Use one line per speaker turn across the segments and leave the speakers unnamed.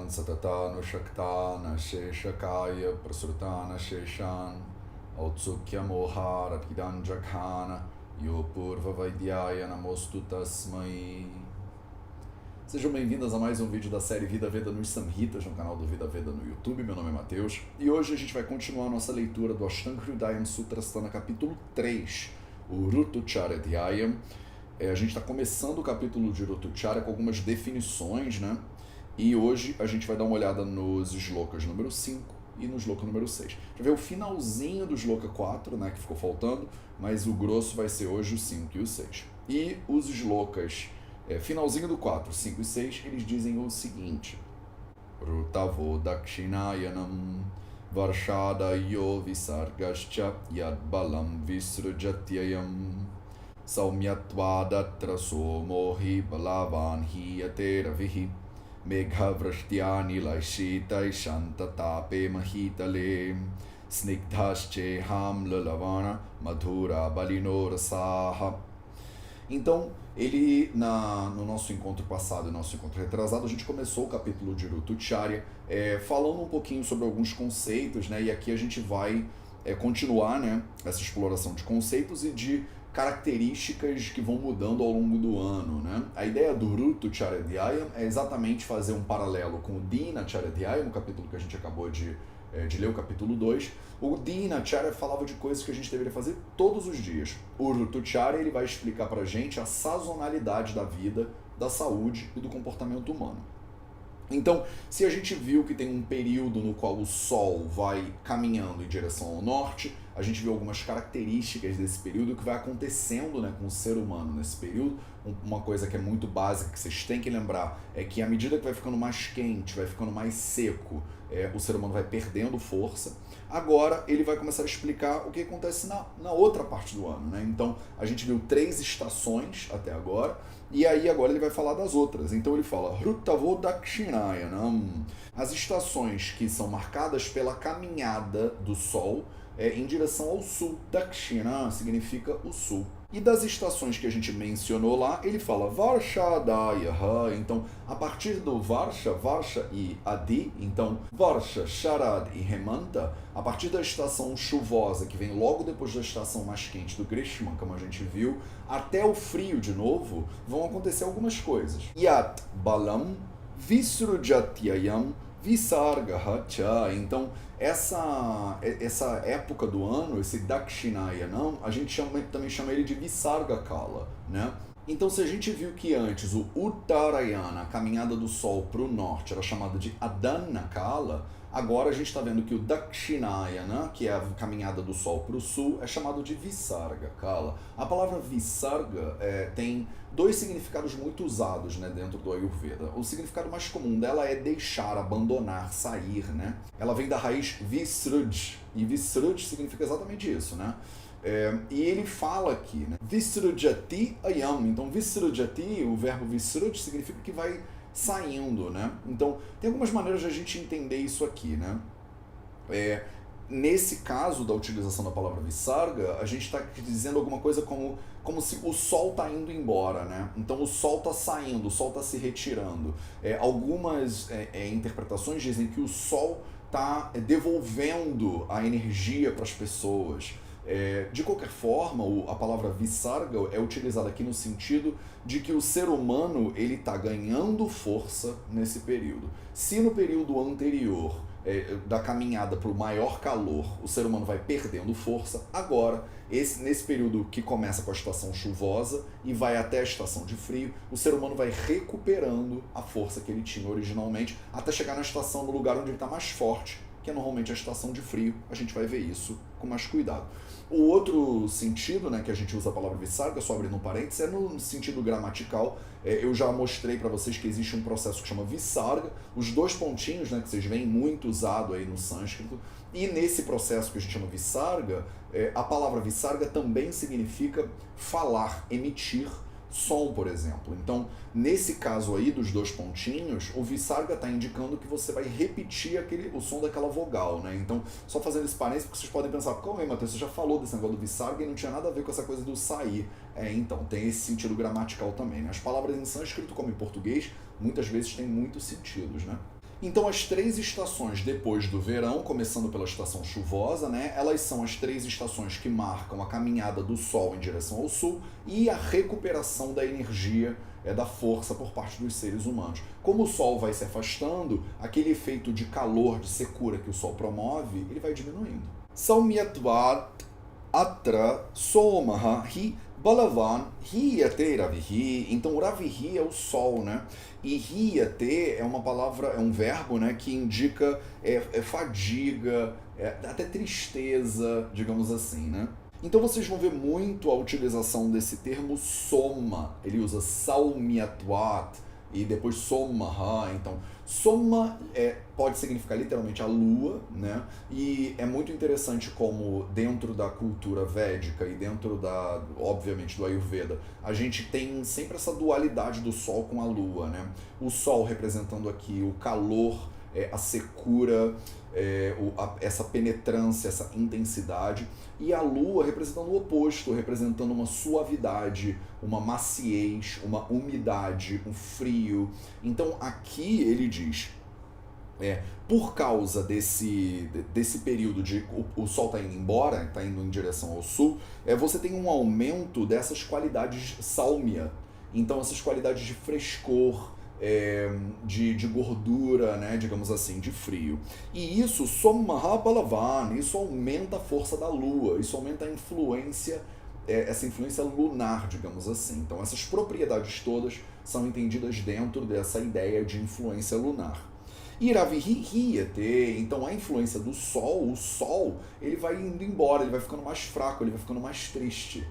Satatan Satatana Shaktana Sheshakaya Prasrutana Sheshan Autsukya Mohara Kidanjakhana Yopurva Vaidyaya Namostu Tasmai. Sejam bem-vindas a mais um vídeo da série Vida Veda nos Samhitas, no canal do Vida Veda no YouTube. Meu nome é Matheus e hoje a gente vai continuar a nossa leitura do Ashtanga Hridayam Sutrasthana, capítulo 3, o Rutuchara Dhyayam. A gente está começando o capítulo de Rutuchara com algumas definições, né? E hoje a gente vai dar uma olhada nos shlokas número 5 e no shloka número 6. Já ver o finalzinho do shloka 4, né, que ficou faltando, mas o grosso vai ser hoje o 5 e o 6. E os shlokas, finalzinho do 4, 5 e 6, eles dizem o seguinte: Rutavo Dakshinayanam Varshadayo Visargascha Yadbalam Visrujatyayam Saumyatvadatra Somohi Balavan Hiyateravihi Megha Vrashtyani Laishitai Shantatape Mahitale Snigdhasche Hamla Lavana Madhura Balinorasaha. Então, no nosso encontro passado e nosso encontro retrasado, a gente começou o capítulo de Rutucharya falando um pouquinho sobre alguns conceitos, né? E aqui a gente vai continuar, né, essa exploração de conceitos e de características que vão mudando ao longo do ano, né? A ideia do Rutucharya Dhyayam é exatamente fazer um paralelo com o Dinacharya Dhyayam, o capítulo que a gente acabou de ler, o capítulo 2. O Dinacharya falava de coisas que a gente deveria fazer todos os dias. O Rutucharya, ele vai explicar pra gente a sazonalidade da vida, da saúde e do comportamento humano. Então, se a gente viu que tem um período no qual o Sol vai caminhando em direção ao norte, a gente viu algumas características desse período que vai acontecendo, né, com o ser humano nesse período. Uma coisa que é muito básica, que vocês têm que lembrar, é que à medida que vai ficando mais quente, vai ficando mais seco, o ser humano vai perdendo força. Agora ele vai começar a explicar o que acontece na outra parte do ano, né? Então a gente viu 3 estações até agora, e aí agora ele vai falar das outras. Então ele fala Hrutavo Dakshinayanam, as estações que são marcadas pela caminhada do Sol em direção ao sul. Dakshina significa o sul. E das estações que a gente mencionou lá, ele fala Varshadayaha. Então, a partir do Varsha e Adi, então Varsha, Sharad e Hemanta, a partir da estação chuvosa, que vem logo depois da estação mais quente do Grishma, como a gente viu, até o frio de novo, vão acontecer algumas coisas. Yat Balam Visrujatyayam Visargaha Cha. Então, essa época do ano, esse Dakshinayanam, a gente também chama ele de Visarga Kala, né? Então, se a gente viu que antes o Uttarayana, a caminhada do Sol para o norte, era chamada de Adana Kala, agora a gente está vendo que o Dakshinayana, que é a caminhada do Sol para o sul, é chamado de Visarga Kala. A palavra Visarga tem 2 significados muito usados, né, dentro do Ayurveda. O significado mais comum dela é deixar, abandonar, sair, né? Ela vem da raiz Visruj, e Visruj significa exatamente isso, né? E ele fala aqui, né? Visrujati ayam. Então, Visrujati, o verbo Visruj, significa que vai saindo, né? Então, tem algumas maneiras de a gente entender isso aqui, né? Nesse caso da utilização da palavra Visarga, a gente está dizendo alguma coisa como se o Sol está indo embora, né? Então o Sol está saindo, o Sol está se retirando. Algumas interpretações dizem que o Sol está devolvendo a energia para as pessoas. De qualquer forma, a palavra Visarga é utilizada aqui no sentido de que o ser humano ele está ganhando força nesse período. Se no período anterior da caminhada para o maior calor, o ser humano vai perdendo força, agora, nesse período que começa com a estação chuvosa e vai até a estação de frio, o ser humano vai recuperando a força que ele tinha originalmente, até chegar na estação, no lugar onde ele está mais forte, que é normalmente a estação de frio. A gente vai ver isso com mais cuidado. O outro sentido, né, que a gente usa a palavra Visarga, só abrindo um parênteses, é no sentido gramatical. Eu já mostrei para vocês que existe um processo que chama Visarga, os 2 pontinhos, né, que vocês veem muito usado aí no sânscrito, e nesse processo que a gente chama Visarga, a palavra Visarga também significa falar, emitir som, por exemplo. Então, nesse caso aí dos 2 pontinhos, o Visarga está indicando que você vai repetir o som daquela vogal, né? Então, só fazendo esse parênteses, porque vocês podem pensar, como é, Matheus, você já falou desse negócio do Visarga e não tinha nada a ver com essa coisa do sair. Então, tem esse sentido gramatical também, né? As palavras em sânscrito, como em português, muitas vezes têm muitos sentidos, né? Então as 3 estações depois do verão, começando pela estação chuvosa, né, elas são as 3 estações que marcam a caminhada do Sol em direção ao sul e a recuperação da energia, da força por parte dos seres humanos. Como o Sol vai se afastando, aquele efeito de calor, de secura que o Sol promove, ele vai diminuindo. Saumyatvat atra somaha hi balavan hiyate ravihi. Então o ravihi é o Sol, né? E hiyate é uma palavra, é um verbo, né, que indica fadiga, até tristeza, digamos assim, né? Então vocês vão ver muito a utilização desse termo soma. Ele usa saumyatvat e depois somaha. Então, soma pode significar literalmente a lua, né? E é muito interessante como dentro da cultura védica e dentro obviamente, do Ayurveda, a gente tem sempre essa dualidade do sol com a lua, né? O sol representando aqui o calor, a secura, essa penetrância, essa intensidade, e a lua representando o oposto, representando uma suavidade, uma maciez, uma umidade, um frio. Então aqui ele diz, por causa desse período de o sol está indo embora, está indo em direção ao sul, você tem um aumento dessas qualidades sálmia. Então essas qualidades de frescor, de gordura, né, digamos assim, de frio. E isso, Somahapalavan, isso aumenta a força da lua, isso aumenta a influência, essa influência lunar, digamos assim. Então essas propriedades todas são entendidas dentro dessa ideia de influência lunar. Iravihi, então a influência do Sol, o Sol, ele vai indo embora, ele vai ficando mais fraco, ele vai ficando mais triste.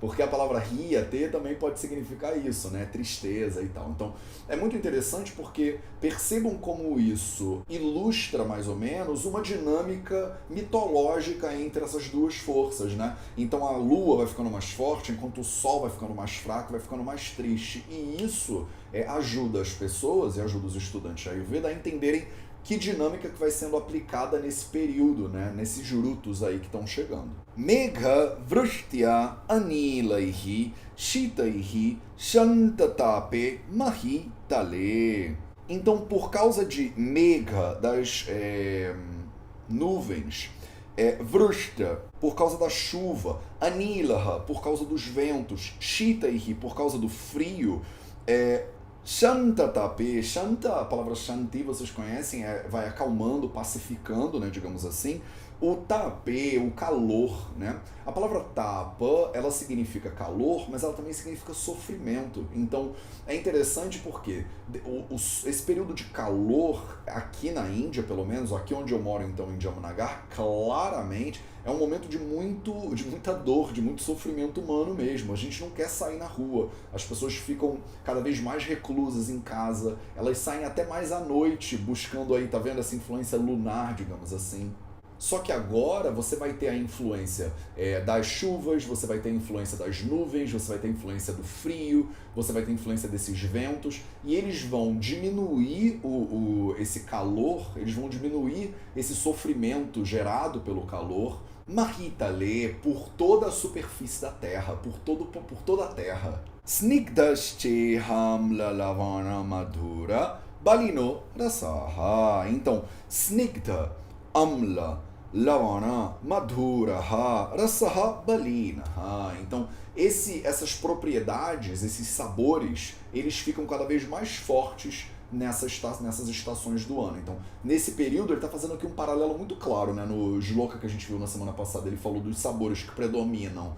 Porque a palavra riate também pode significar isso, né? Tristeza e tal. Então, é muito interessante porque percebam como isso ilustra mais ou menos uma dinâmica mitológica entre essas duas forças, né? Então a lua vai ficando mais forte, enquanto o sol vai ficando mais fraco, vai ficando mais triste. E isso ajuda as pessoas e ajuda os estudantes da Ayurveda a entenderem que dinâmica que vai sendo aplicada nesse período, né? Nesses rutus aí que estão chegando. Megha vrushtya anilaihi shitaihi shantatape mahitale. Então, por causa de megha, das nuvens, vrushtya, por causa da chuva, anilaha, por causa dos ventos, shitaihi, por causa do frio, Shantatape, Shanta, a palavra Shanti vocês conhecem, vai acalmando, pacificando, né, digamos assim. O tape, o calor, né? A palavra tapa, ela significa calor, mas ela também significa sofrimento. Então, é interessante porque esse período de calor, aqui na Índia, pelo menos, aqui onde eu moro, então, em Jamnagar, claramente é um momento de muita dor, de muito sofrimento humano mesmo. A gente não quer sair na rua. As pessoas ficam cada vez mais reclusas em casa. Elas saem até mais à noite, buscando aí, tá vendo, essa influência lunar, digamos assim. Só que agora você vai ter a influência das chuvas, você vai ter a influência das nuvens, você vai ter a influência do frio, você vai ter a influência desses ventos, e eles vão diminuir esse calor, eles vão diminuir esse sofrimento gerado pelo calor, Mahitale, por toda a superfície da Terra, por toda a Terra. Snigdashcheham lalavana madhura balino rasaha. Então, snigda, amla, lavana, madhuraha, rasaha, balinaha. Então, essas propriedades, esses sabores, eles ficam cada vez mais fortes nessas estações do ano. Então, nesse período, ele está fazendo aqui um paralelo muito claro, né? No shloka que a gente viu na semana passada, ele falou dos sabores que predominam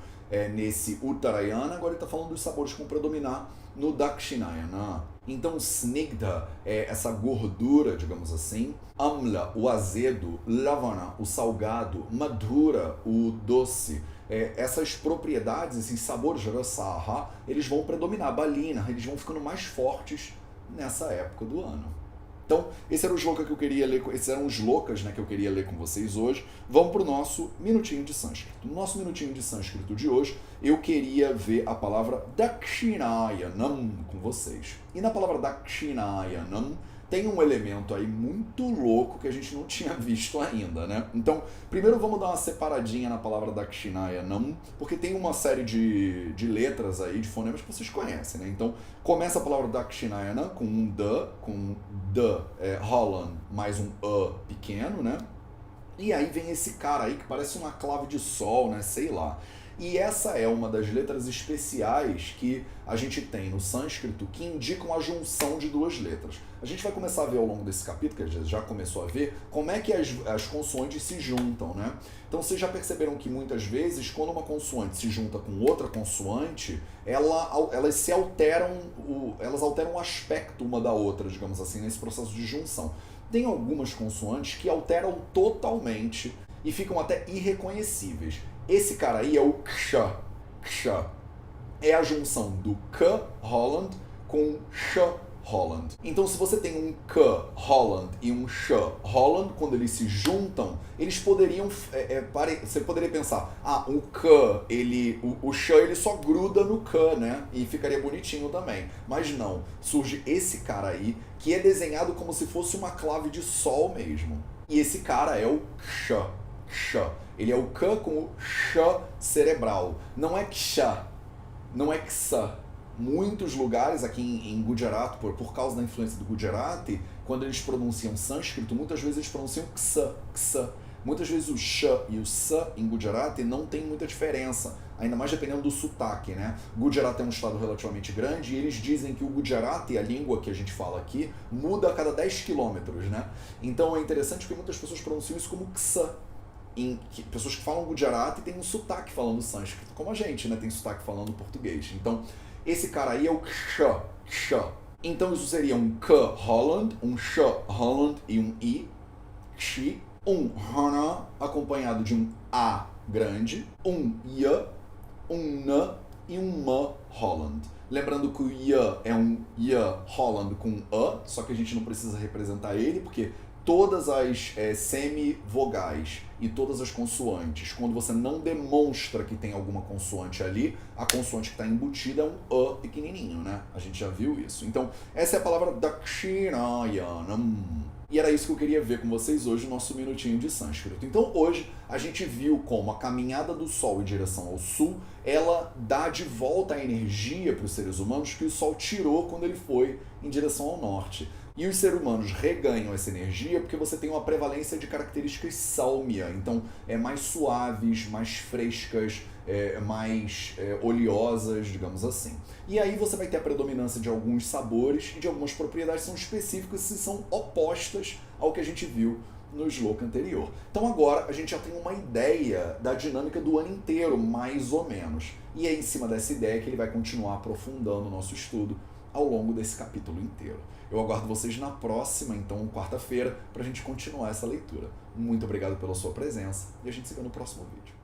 nesse Uttarayana, agora ele está falando dos sabores que vão predominar no Dakshinayana. Então, snigdha é essa gordura, digamos assim, amla, o azedo, lavana, o salgado, madhura, o doce. Essas propriedades, esses sabores, rasaha, eles vão predominar, balina, eles vão ficando mais fortes nessa época do ano. Então, esse era o shloka que eu queria ler, esses eram os shlokas, né, que eu queria ler com vocês hoje. Vamos para o nosso minutinho de sânscrito. No nosso minutinho de sânscrito de hoje, eu queria ver a palavra Dakshinayanam com vocês. E na palavra Dakshinayanam, tem um elemento aí muito louco que a gente não tinha visto ainda, né? Então, primeiro vamos dar uma separadinha na palavra Dakshinayana, porque tem uma série de letras aí, de fonemas que vocês conhecem, né? Então, começa a palavra Dakshinayana com um D, Holland, mais um pequeno, né? E aí vem esse cara aí que parece uma clave de sol, né? Sei lá. E essa é uma das letras especiais que a gente tem no sânscrito que indicam a junção de duas letras. A gente vai começar a ver ao longo desse capítulo, que a gente já começou a ver, como é que as consoantes se juntam, né? Então vocês já perceberam que muitas vezes, quando uma consoante se junta com outra consoante, elas se alteram, elas alteram o aspecto uma da outra, digamos assim, nesse processo de junção. Tem algumas consoantes que alteram totalmente e ficam até irreconhecíveis. Esse cara aí é o ksha. Ksha é a junção do k Holland com sh Holland. Então, se você tem um k Holland e um sh Holland, quando eles se juntam, eles poderiam, você poderia pensar, o k, o sh ele só gruda no k, né? E ficaria bonitinho também. Mas não, surge esse cara aí que é desenhado como se fosse uma clave de sol mesmo. E esse cara é o ksha. Ksha. Ele é o K com o Sh cerebral. Não é Ksha, não é Ksa. Muitos lugares aqui em Gujarat, por causa da influência do Gujarati, quando eles pronunciam sânscrito, muitas vezes eles pronunciam Ksa, Ksa. Muitas vezes o Sh e o Sa em Gujarati não tem muita diferença, ainda mais dependendo do sotaque, né? Gujarat é um estado relativamente grande e eles dizem que o Gujarati, a língua que a gente fala aqui, muda a cada 10 quilômetros, né? Então é interessante porque muitas pessoas pronunciam isso como Ksa. Pessoas que falam Gujarati têm um sotaque falando sânscrito, como a gente, né? Tem sotaque falando português. Então, esse cara aí é o Ksha, Ksha. Então isso seria um K Holland, um Sh Holland e um I, Kshi, um Hana acompanhado de um A grande, um Ya, um N e um M Holland. Lembrando que o Ya é um Ya Holland com A, só que a gente não precisa representar ele, porque todas as semivogais e todas as consoantes, quando você não demonstra que tem alguma consoante ali, a consoante que está embutida é um A pequenininho, né? A gente já viu isso. Então, essa é a palavra Dakshinayana. E era isso que eu queria ver com vocês hoje, no nosso minutinho de sânscrito. Então, hoje, a gente viu como a caminhada do Sol em direção ao Sul, ela dá de volta a energia para os seres humanos que o Sol tirou quando ele foi em direção ao Norte. E os seres humanos reganham essa energia porque você tem uma prevalência de características sálmia, então mais suaves, mais frescas, mais oleosas, digamos assim. E aí você vai ter a predominância de alguns sabores e de algumas propriedades que são específicas e são opostas ao que a gente viu no sloka anterior. Então agora a gente já tem uma ideia da dinâmica do ano inteiro, mais ou menos. E é em cima dessa ideia que ele vai continuar aprofundando o nosso estudo ao longo desse capítulo inteiro. Eu aguardo vocês na próxima, então, quarta-feira, para a gente continuar essa leitura. Muito obrigado pela sua presença e a gente se vê no próximo vídeo.